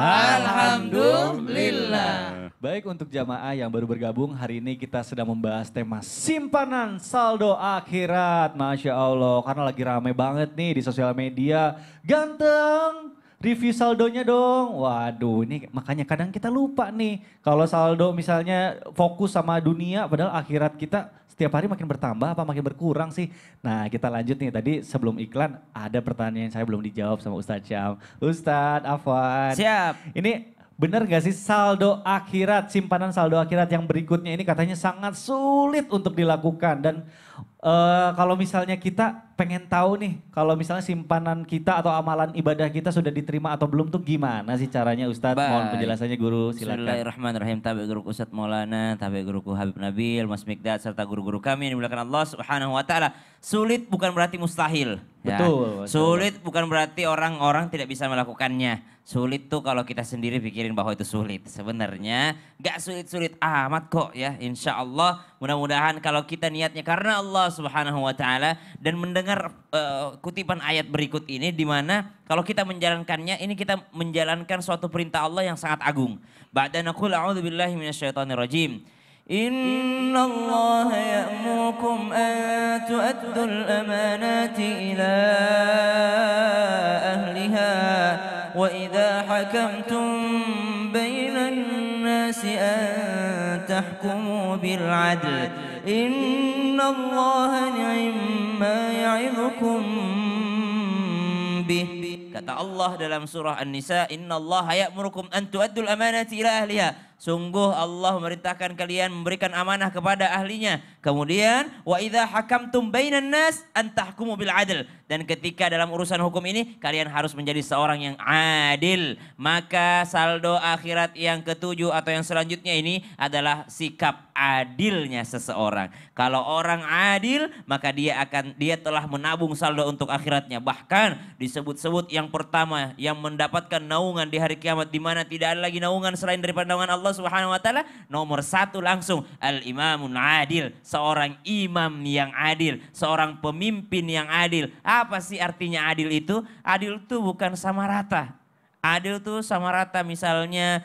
Alhamdulillah. Baik, untuk jamaah yang baru bergabung, hari ini kita sedang membahas tema simpanan saldo akhirat. Masya Allah, karena lagi rame banget nih di sosial media. Ganteng, review saldonya dong. Waduh, ini makanya kadang kita lupa nih. Kalau saldo misalnya fokus sama dunia, padahal akhirat kita setiap hari makin bertambah apa makin berkurang sih? Nah, kita lanjut nih. Tadi sebelum iklan ada pertanyaan yang saya belum dijawab sama Ustadz Syam. Ustadz Afwan. Siap. Ini benar gak sih saldo akhirat, simpanan saldo akhirat yang berikutnya ini katanya sangat sulit untuk dilakukan. Dan kalau misalnya kita pengen tahu nih, kalau misalnya simpanan kita atau amalan ibadah kita sudah diterima atau belum tuh gimana sih caranya Ustadz? Mohon penjelasannya guru, silakan. Bismillahirrahmanirrahim. Tabi guruku Ustadz Maulana, tabi guruku Habib Nabil, Mas Mikdad, serta guru-guru kami yang dimuliakan Allah Subhanahu wa Ta'ala. Sulit bukan berarti mustahil. Ya. Betul. Sulit bukan berarti orang-orang tidak bisa melakukannya. Sulit tuh kalau kita sendiri pikirin bahwa itu sulit. Sebenarnya gak sulit-sulit amat kok ya. Insya Allah mudah-mudahan kalau kita niatnya karena Allah Subhanahu wa Ta'ala dan mendengar kutipan ayat berikut ini di mana kalau kita menjalankannya ini kita menjalankan suatu perintah Allah yang sangat agung. Ba'da naqul a'udzubillahi minasyaitonirrajim. Inna Allah ya'murukum an tu'addul amanati ila ahliha wa idha hakamtum bainan nasi an tahkumu bil adl. Inna Allah ni'ma ya'idukum bih. Kata Allah dalam surah An-Nisa, Inna Allah ya'murukum an tu'addul amanati ila ahliha. Sungguh Allah memerintahkan kalian memberikan amanah kepada ahlinya. Kemudian wa idza hakamtum bainan nas an tahkumu bil adl. Dan ketika dalam urusan hukum ini kalian harus menjadi seorang yang adil. Maka saldo akhirat yang ketujuh atau yang selanjutnya ini adalah sikap adilnya seseorang. Kalau orang adil maka dia telah menabung saldo untuk akhiratnya. Bahkan disebut-sebut yang pertama yang mendapatkan naungan di hari kiamat di mana tidak ada lagi naungan selain daripada naungan Allah Subhanahu wa Ta'ala, nomor satu langsung al-imamun adil, seorang imam yang adil, seorang pemimpin yang adil. Apa sih artinya adil itu? Adil itu bukan sama rata. Adil tuh sama rata, misalnya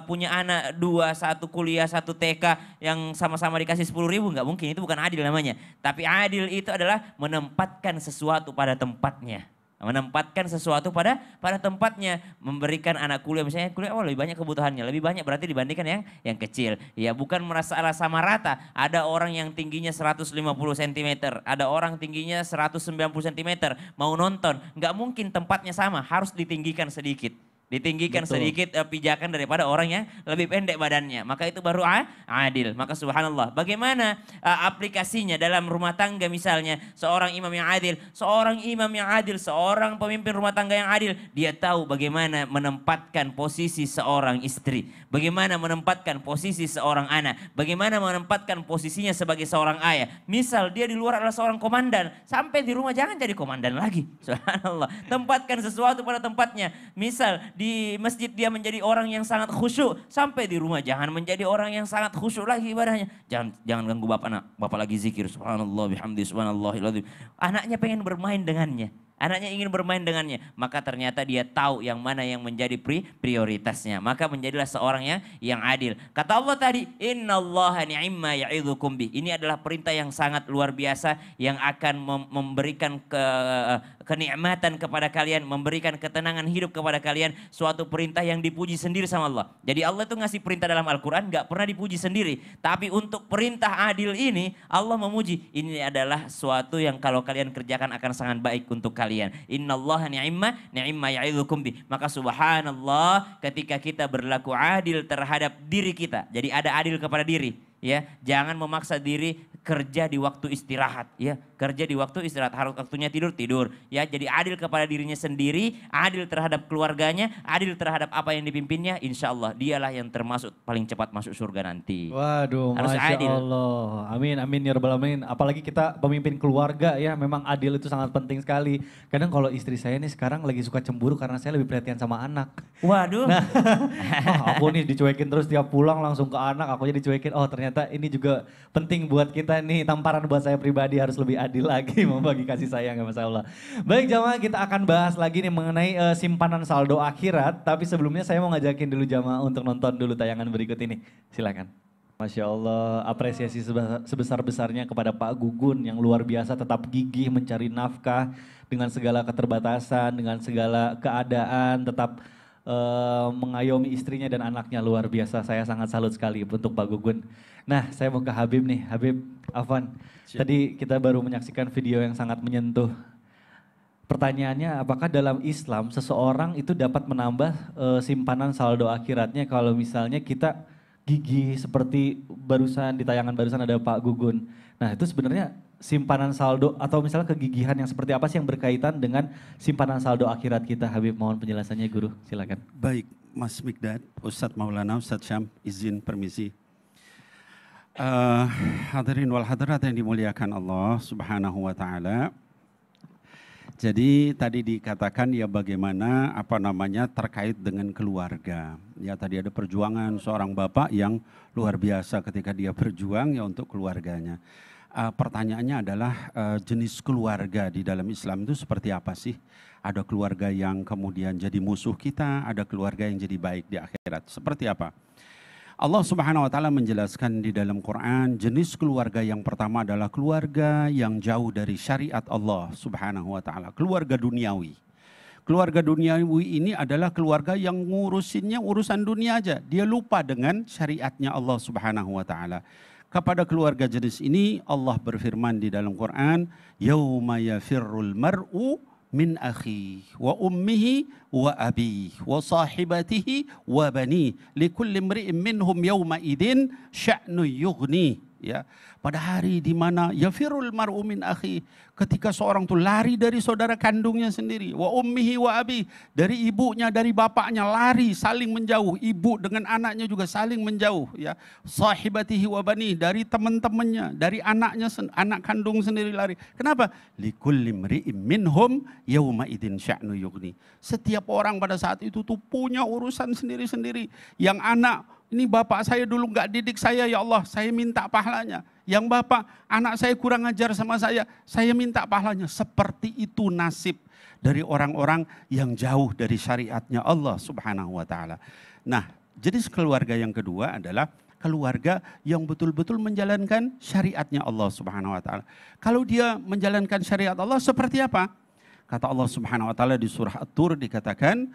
punya anak dua, satu kuliah, satu TK yang sama-sama dikasih 10.000, nggak mungkin, itu bukan adil namanya. Tapi adil itu adalah menempatkan sesuatu pada tempatnya. Menempatkan sesuatu pada tempatnya, memberikan anak kuliah misalnya kuliah lebih banyak kebutuhannya, lebih banyak berarti dibandingkan yang kecil. Ya bukan merasa sama rata. Ada orang yang tingginya 150 cm, ada orang tingginya 190 cm, mau nonton nggak mungkin tempatnya sama, harus ditinggikan sedikit. Ditinggikan sedikit pijakan daripada orang yang lebih pendek badannya. Maka itu baru adil. Maka subhanallah. Bagaimana aplikasinya dalam rumah tangga misalnya. Seorang imam yang adil. Seorang imam yang adil. Seorang pemimpin rumah tangga yang adil. Dia tahu bagaimana menempatkan posisi seorang istri. Bagaimana menempatkan posisi seorang anak. Bagaimana menempatkan posisinya sebagai seorang ayah. Misal dia di luar adalah seorang komandan. Sampai di rumah jangan jadi komandan lagi. Subhanallah. Tempatkan sesuatu pada tempatnya. Misal di masjid dia menjadi orang yang sangat khusyuk, sampai di rumah jangan menjadi orang yang sangat khusyuk lagi ibadahnya. Jangan ganggu bapak lagi zikir subhanallah bihamdi subhanallahiladzim. Anaknya pengen bermain dengannya. Anaknya ingin bermain dengannya, maka ternyata dia tahu yang mana yang menjadi prioritasnya. Maka menjadilah seorang yang adil. Kata Allah tadi, innallaha ni'ma ya'idzukum bih. Ini adalah perintah yang sangat luar biasa yang akan memberikan kenikmatan kepada kalian, memberikan ketenangan hidup kepada kalian. Suatu perintah yang dipuji sendiri sama Allah. Jadi Allah itu ngasih perintah dalam Al-Quran gak pernah dipuji sendiri. Tapi untuk perintah adil ini Allah memuji. Ini adalah suatu yang kalau kalian kerjakan akan sangat baik untuk kalian. Innallaha ni'ma ya'idzukum bih. Maka subhanallah ketika kita berlaku adil terhadap diri kita. Jadi ada adil kepada diri. Ya, jangan memaksa diri kerja di waktu istirahat, ya. Kerja di waktu istirahat, harus waktunya tidur. Ya, jadi adil kepada dirinya sendiri, adil terhadap keluarganya, adil terhadap apa yang dipimpinnya, insya Allah dialah yang termasuk paling cepat masuk surga nanti. Waduh, harus Masya adil. Allah. Amin, amin ya rabbal alamin. Apalagi kita pemimpin keluarga ya, memang adil itu sangat penting sekali. Kadang kalau istri saya nih sekarang lagi suka cemburu karena saya lebih perhatian sama anak. Waduh. Nah, aku nih dicuekin terus tiap pulang langsung ke anak, aku jadi dicuekin. Oh ternyata ternyata ini juga penting buat kita nih, tamparan buat saya pribadi harus lebih adil lagi membagi kasih sayang ya Mas Allah. Baik jamaah, kita akan bahas lagi nih mengenai simpanan saldo akhirat, tapi sebelumnya saya mau ngajakin dulu jamaah untuk nonton dulu tayangan berikut ini. Silakan. Masya Allah, apresiasi sebesar-besarnya kepada Pak Gugun yang luar biasa tetap gigih mencari nafkah dengan segala keterbatasan, dengan segala keadaan, tetap mengayomi istrinya dan anaknya, luar biasa. Saya sangat salut sekali untuk Pak Gugun. Nah, saya mau ke Habib nih, Habib Afwan. Tadi kita baru menyaksikan video yang sangat menyentuh. Pertanyaannya, apakah dalam Islam seseorang itu dapat menambah simpanan saldo akhiratnya kalau misalnya kita gigih seperti barusan di tayangan barusan ada Pak Gugun. Nah itu sebenarnya simpanan saldo atau misalnya kegigihan yang seperti apa sih yang berkaitan dengan simpanan saldo akhirat kita? Habib, mohon penjelasannya guru, silakan. Baik, Mas Mikdad, Ustadz Maulana, Ustadz Syam, izin permisi. Hadirin wal hadirat yang dimuliakan Allah Subhanahu wa Ta'ala. Jadi tadi dikatakan ya bagaimana terkait dengan keluarga. Ya tadi ada perjuangan seorang bapak yang luar biasa ketika dia berjuang ya untuk keluarganya. Pertanyaannya adalah jenis keluarga di dalam Islam itu seperti apa sih? Ada keluarga yang kemudian jadi musuh kita, ada keluarga yang jadi baik di akhirat. Seperti apa? Allah Subhanahu wa Ta'ala menjelaskan di dalam Quran, jenis keluarga yang pertama adalah keluarga yang jauh dari syariat Allah Subhanahu wa Ta'ala, keluarga duniawi. Keluarga duniawi ini adalah keluarga yang ngurusinnya urusan dunia aja, dia lupa dengan syariatnya Allah Subhanahu wa Ta'ala. Kepada keluarga jenis ini Allah berfirman di dalam Quran, yauma yafirrul mar'u min akhi wa ummihi wa abi wa sahibatihi wa bani likulli imri'in minhum yawma idin sya'nu yughni. Ya, pada hari di mana yafirul mar'u min akhi, ketika seorang itu lari dari saudara kandungnya sendiri, wa ummihi wa abi, dari ibunya, dari bapaknya lari saling menjauh, ibu dengan anaknya juga saling menjauh, ya. Sahibatihi wa bani, dari teman-temannya, dari anaknya, anak kandung sendiri lari. Kenapa? Likulli imri'in minhum yauma idin sya'nu yughni. Setiap orang pada saat itu tuh punya urusan sendiri-sendiri. Yang anak, ini bapak saya dulu nggak didik saya, ya Allah, saya minta pahalanya. Yang bapak, anak saya kurang ajar sama saya minta pahalanya. Seperti itu nasib dari orang-orang yang jauh dari syariatnya Allah Subhanahu wa Ta'ala. Nah, jenis keluarga yang kedua adalah keluarga yang betul-betul menjalankan syariatnya Allah Subhanahu wa Ta'ala. Kalau dia menjalankan syariat Allah seperti apa? Kata Allah Subhanahu wa Ta'ala di surah At-Tur dikatakan,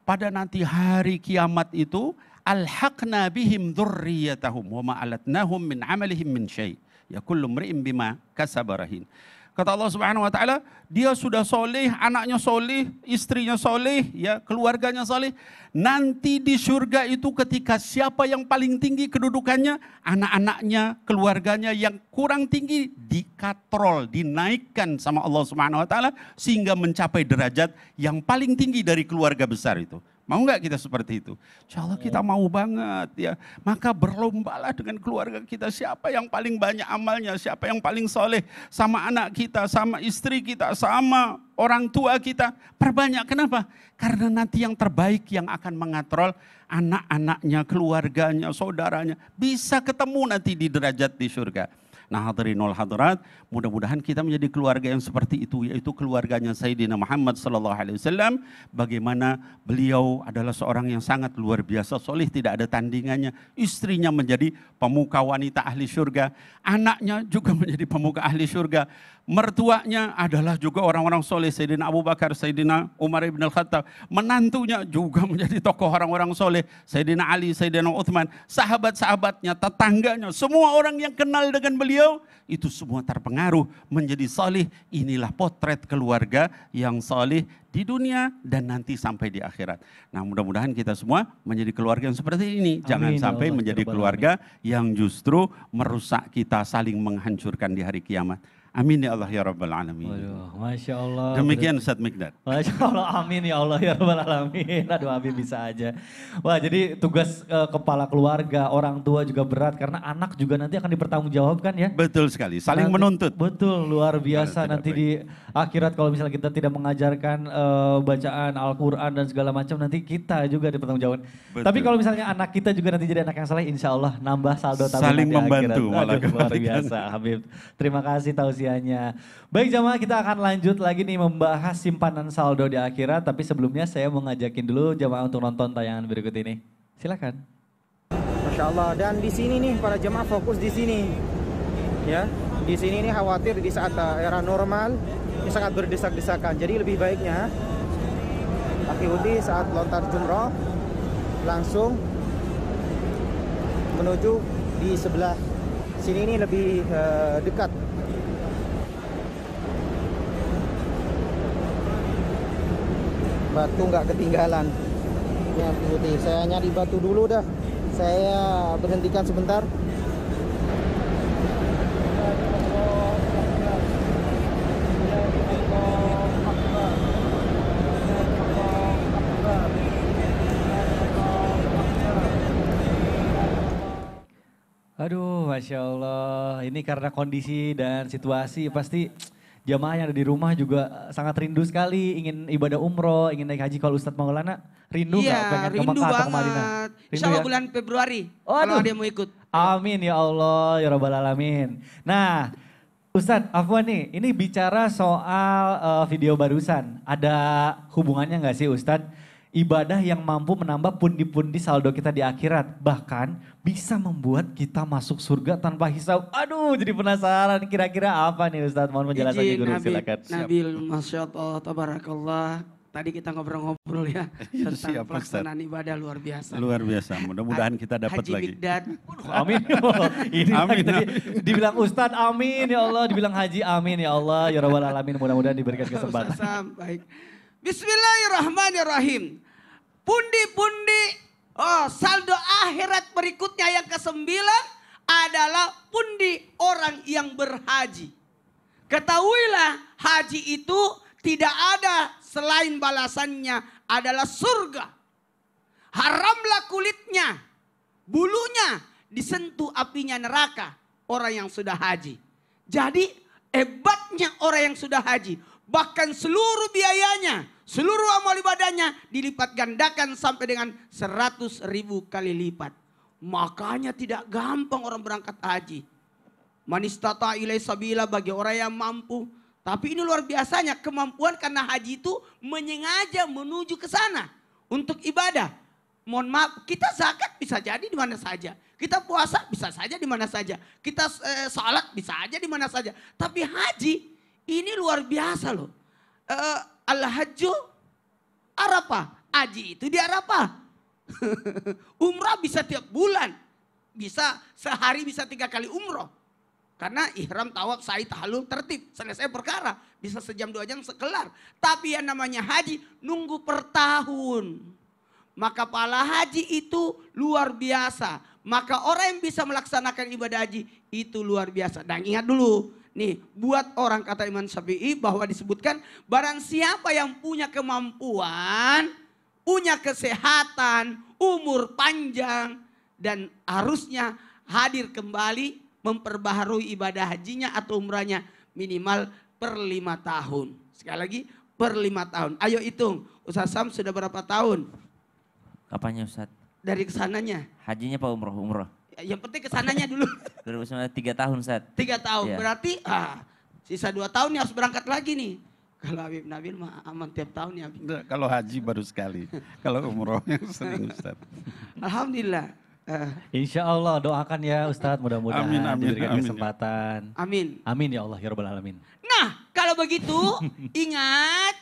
pada nanti hari kiamat itu alhaqna bihim dzurriyyatahum wa ma alatnahum min amalihim min syai'. Ya kullu mri'in bima kasaba rahin. Kata Allah Subhanahu wa Ta'ala, dia sudah soleh, anaknya soleh, istrinya soleh, ya, keluarganya soleh. Nanti di surga itu ketika siapa yang paling tinggi kedudukannya, anak-anaknya, keluarganya yang kurang tinggi dikatrol, dinaikkan sama Allah Subhanahu wa Ta'ala sehingga mencapai derajat yang paling tinggi dari keluarga besar itu. Mau nggak kita seperti itu? Insya Allah kita mau banget ya. Maka berlombalah dengan keluarga kita. Siapa yang paling banyak amalnya, siapa yang paling soleh sama anak kita, sama istri kita, sama orang tua kita. Perbanyak, kenapa? Karena nanti yang terbaik yang akan mengatrol anak-anaknya, keluarganya, saudaranya. Bisa ketemu nanti di derajat di surga. Nah hadirin wal hadirat, mudah-mudahan kita menjadi keluarga yang seperti itu, yaitu keluarganya Sayyidina Muhammad sallallahu alaihi wasallam. Bagaimana beliau adalah seorang yang sangat luar biasa, soleh, tidak ada tandingannya. Istrinya menjadi pemuka wanita ahli surga, anaknya juga menjadi pemuka ahli surga. Mertuanya adalah juga orang-orang soleh, Sayyidina Abu Bakar, Sayyidina Umar ibn al-Khattab. Menantunya juga menjadi tokoh orang-orang soleh, Sayyidina Ali, Sayyidina Uthman. Sahabat-sahabatnya, tetangganya, semua orang yang kenal dengan beliau, itu semua terpengaruh menjadi soleh. Inilah potret keluarga yang soleh di dunia dan nanti sampai di akhirat. Nah mudah-mudahan kita semua menjadi keluarga yang seperti ini. Jangan Amin, sampai Allah, menjadi keluarga yang justru merusak kita, saling menghancurkan di hari kiamat. Amin ya Allah ya Rabbal Alamin. Waduh, Masya Allah. Demikian Ustaz Mikdad. Masya Allah, amin ya Allah ya Rabbal Alamin. Aduh, Habib bisa aja. Wah, jadi tugas kepala keluarga, orang tua juga berat karena anak juga nanti akan dipertanggungjawabkan ya. Betul sekali, saling Nanti- menuntut. Betul, luar biasa Tidak nanti baik. di akhirat kalau misalnya kita tidak mengajarkan bacaan Al-Quran dan segala macam, nanti kita juga dipertanggungjawabkan. Betul. Tapi kalau misalnya anak kita juga nanti jadi anak yang saleh, insya Allah nambah saldo tabungan Saling di membantu, akhirat. malah Aduh, luar kebalikan. biasa Habib. Terima kasih tausiahnya. Baik jamaah, kita akan lanjut lagi nih membahas simpanan saldo di akhirat. Tapi sebelumnya saya mau ngajakin dulu jamaah untuk nonton tayangan berikut ini. Silakan. Masya Allah. Dan di sini nih para jemaah fokus di sini, ya. Di sini nih khawatir di saat era normal ini sangat berdesak-desakan. Jadi lebih baiknya akhi saat lontar jumroh langsung menuju di sebelah sini ini lebih dekat. Batu nggak ketinggalan. Ya, putih. Saya nyari batu dulu dah. Saya berhentikan sebentar. Aduh, Masya Allah. Ini karena kondisi dan situasi pasti jamaah yang ada di rumah juga sangat rindu sekali ingin ibadah umroh, ingin naik haji. Kalau Ustadz Maulana rindu nggak Iya, pengen ke rindu Mekah atau ke banget. Madinah? Insya Allah bulan Februari. Oh, kalau aduh. ada yang mau ikut. Amin ya Allah, ya Rabbal Alamin. Nah, Ustadz, Afwan nih, ini bicara soal video barusan. Ada hubungannya nggak sih Ustadz? Ibadah yang mampu menambah pundi-pundi saldo kita di akhirat. Bahkan bisa membuat kita masuk surga tanpa hisab. Aduh, jadi penasaran kira-kira apa nih Ustadz? Mohon penjelasannya Izin Guru, Nabi, silakan. Nabil, Masya Allah, Tabarakallah. Tadi kita ngobrol-ngobrol ya Iya, tentang siap, Ustaz. pelaksanaan ibadah luar biasa. Luar biasa, mudah-mudahan kita dapat Haji lagi. Mikdad. Amin ya Allah. Ini Amin, lagi tadi amin. dibilang Ustadz, amin ya Allah. Dibilang Haji, amin ya Allah. Ya Rabbal Alamin, mudah-mudahan diberikan kesempatan. Ustaz Sam, baik. Bismillahirrahmanirrahim. Pundi-pundi saldo akhirat berikutnya yang ke-9 adalah pundi orang yang berhaji. Ketahuilah haji itu tidak ada selain balasannya adalah surga. Haramlah kulitnya, bulunya disentuh apinya neraka orang yang sudah haji. Jadi hebatnya orang yang sudah haji. Bahkan seluruh biayanya, seluruh amal ibadahnya dilipat gandakan sampai dengan 100.000 kali lipat. Makanya tidak gampang orang berangkat haji. Manistata ilai sabila bagi orang yang mampu. Tapi ini luar biasanya kemampuan karena haji itu menyengaja menuju ke sana untuk ibadah. Mohon maaf, kita zakat bisa jadi di mana saja. Kita puasa bisa saja di mana saja. Kita salat bisa aja di mana saja. Tapi haji ini luar biasa loh. Al-Hajju Arafah. Haji itu di Arafah. Umrah bisa tiap bulan. Bisa sehari bisa 3 kali umroh. Karena ihram, tawaf, sa'i, tahallul tertib. Selesai perkara. Bisa sejam 2 jam sekelar. Tapi yang namanya haji nunggu per tahun. Maka pahala haji itu luar biasa. Maka orang yang bisa melaksanakan ibadah haji itu luar biasa. Dan ingat dulu. Nih buat orang kata Imam Syafi'i bahwa disebutkan barang siapa yang punya kemampuan, punya kesehatan, umur panjang. Dan harusnya hadir kembali memperbaharui ibadah hajinya atau umrahnya minimal per 5 tahun. Sekali lagi per 5 tahun. Ayo hitung, Ustaz Sam sudah berapa tahun Apanya Ustaz? dari kesananya? Hajinya apa umroh? Umroh. Yang penting kesananya dulu. 2019 3 tahun Ustaz. 3 tahun, Iya. berarti sisa 2 tahun nih harus berangkat lagi nih. Kalau Habib Nabil mah aman tiap tahun ya. Habib. Enggak, kalau haji baru sekali. Kalau umroh yang sering Ustaz. Alhamdulillah. Insya Allah doakan ya Ustadz, mudah-mudahan Amin, amin, diberikan amin, ya. kesempatan. Amin. Amin ya Allah ya Rabbal Alamin. Nah, kalau begitu ingat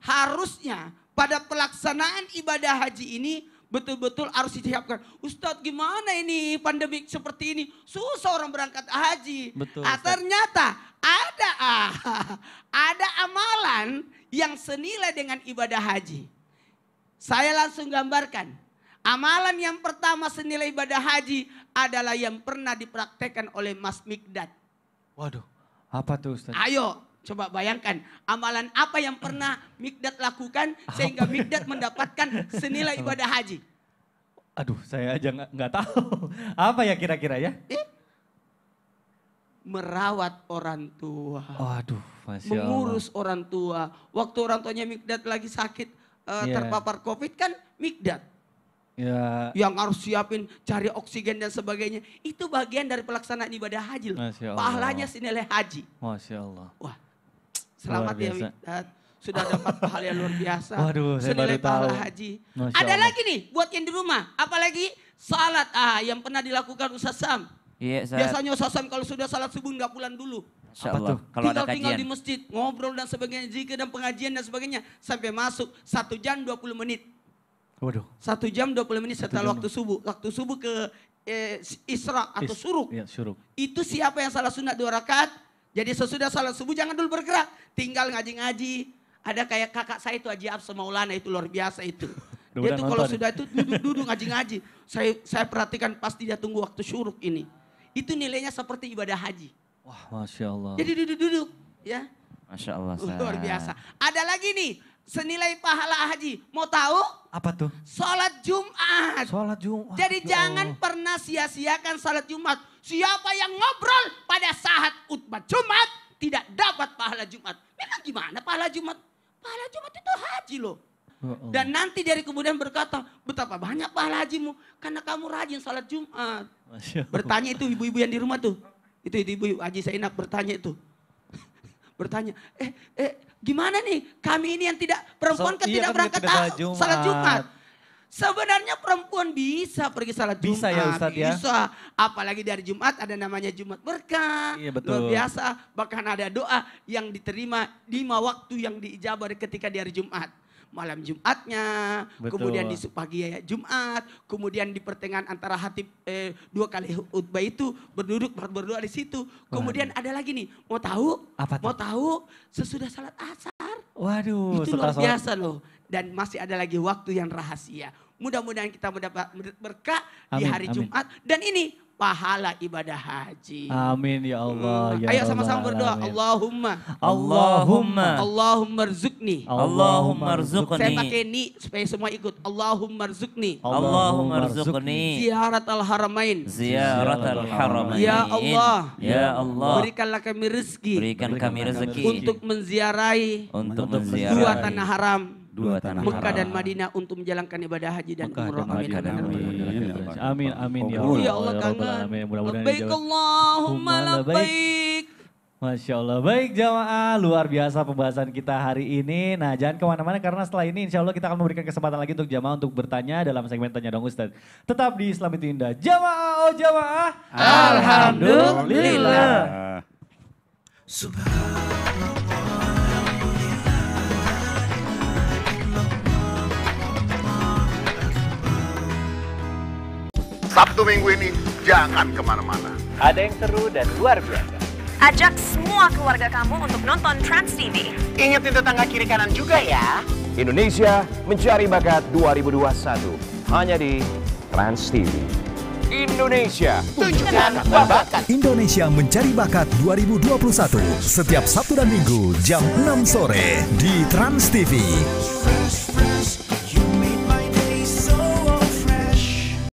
harusnya pada pelaksanaan ibadah haji ini betul-betul harus disiapkan. Ustadz gimana ini pandemi seperti ini? Susah orang berangkat haji. Betul, Ustadz. Ternyata ada amalan yang senilai dengan ibadah haji. Saya langsung gambarkan. Amalan yang pertama senilai ibadah haji adalah yang pernah dipraktekkan oleh Mas Mikdad. Waduh, Apa tuh Ustaz? Ayo coba bayangkan amalan apa yang pernah Mikdad lakukan sehingga Mikdad mendapatkan senilai ibadah haji. Aduh, saya aja nggak tahu. Apa ya kira-kira ya? Merawat orang tua. Waduh, Masya Allah. Mengurus orang tua. Waktu orang tuanya Mikdad lagi sakit terpapar COVID kan Mikdad. Ya. Yang harus siapin cari oksigen dan sebagainya. Itu bagian dari pelaksanaan ibadah haji. Masya Allah. Pahalanya senilai haji. Masya Allah. Wah, selamat ya Mikdad. Sudah dapat pahala yang luar biasa. Waduh, saya senilai baru pahala tahu. haji. Masya Ada Allah. lagi nih buat yang di rumah. Apalagi salat yang pernah dilakukan Ustaz Sam. Iya, Ustaz. Biasanya Ustaz Sam kalau sudah salat subuh nggak pulang dulu. Masya Apa Allah. tuh? Kalau ada Tinggal kajian. di masjid, ngobrol dan sebagainya, zikir dan pengajian dan sebagainya. Sampai masuk 1 jam 20 menit. Waduh. 1 jam 20 menit 1 setelah jam. waktu subuh. Waktu subuh ke Isra atau suruk. Iya, syuruk. Itu siapa yang salat sunat 2 rakaat. Jadi sesudah salat subuh jangan dulu bergerak. Tinggal ngaji-ngaji. Ada kayak kakak saya itu Haji Absa Maulana, itu luar biasa itu. Dia Udah tuh kalau nonton sudah itu duduk-duduk ngaji-ngaji. Saya perhatikan pasti dia tunggu waktu syuruk ini. Itu nilainya seperti ibadah haji. Wah, Masya Allah. Jadi duduk-duduk ya. Masya Allah. Ustaz. Luar biasa. Ada lagi nih senilai pahala haji. Mau tahu? Apa tuh? Sholat Jumat. Sholat Jumat. Jadi Ya jangan Allah. pernah sia-siakan sholat Jumat. Siapa yang ngobrol pada saat khutbah Jumat tidak dapat pahala Jumat. Memang gimana pahala Jumat? Pahala Jumat itu haji loh. Ya Allah. Dan nanti dari kemudian berkata, betapa banyak pahala hajimu karena kamu rajin sholat Jumat. Masya Allah. Bertanya itu ibu-ibu yang di rumah tuh. Itu ibu-ibu Haji Zainab bertanya itu. Bertanya, gimana nih kami ini yang tidak, perempuan kan Iya tidak kan berangkat tidak sholat Jumat. salat Jumat. Sebenarnya perempuan bisa pergi salat Jumat. Bisa ya Ustadz ya? Bisa. Apalagi dari Jumat ada namanya Jumat berkah. Iya, betul. Luar biasa. Bahkan ada doa yang diterima 5 waktu yang diijabah ketika di hari Jumat. Malam Jumatnya, Betul. kemudian di pagi Jumat, kemudian di pertengahan antara hatib 2 kali khutbah itu berduduk berdoa di situ. Kemudian ada lagi nih, mau tahu? Apa tuh? Mau tahu sesudah salat asar. Waduh, Itu setelah luar sholat. biasa loh. Dan masih ada lagi waktu yang rahasia. Mudah-mudahan kita mendapat berkah di Amin, hari amin. Jumat. Dan ini pahala ibadah haji. Amin ya Allah. Ya Ayo sama-sama Rabbal berdoa. Alamin. Allahumma Allahumma. Allahumma rzuqni. Allahumma rzuqni. Saya pakai ni supaya semua ikut. Allahumma rzuqni. Allahumma rzuqni. Ziyarat al-haramain. Ziyarat al-haramain. Ya Allah. Ya Allah. Berikanlah kami rezeki. Berikan kami rezeki. Untuk menziarahi Untuk dua menziarahi tanah haram. dua tanah Mekah dan haram. Madinah untuk menjalankan ibadah haji dan Mekah umroh. dan Amin. Madinah. Amin. Amin, amin ya Kabul. Allah. Ya Allah Ya Rabbal kangen. Alamin. Mudah-mudahan Labbaik dijawab. Allahumma Labbaik. labbaik. Masya Allah. Baik jamaah, luar biasa pembahasan kita hari ini. Nah jangan kemana-mana karena setelah ini insya Allah kita akan memberikan kesempatan lagi untuk jamaah untuk bertanya dalam segmen Tanya Dong Ustadz. Tetap di Islam Itu Indah. Jamaah, oh jamaah. Alhamdulillah. Sabtu Minggu ini jangan kemana-mana. Ada yang seru dan luar biasa. Ajak semua keluarga kamu untuk nonton Trans TV. Ingetin tetangga kiri kanan juga ya. Indonesia Mencari Bakat 2021 hanya di Trans TV. Indonesia, tunjukkan bakat. Indonesia Mencari Bakat 2021 setiap Sabtu dan Minggu jam 6 sore di Trans TV.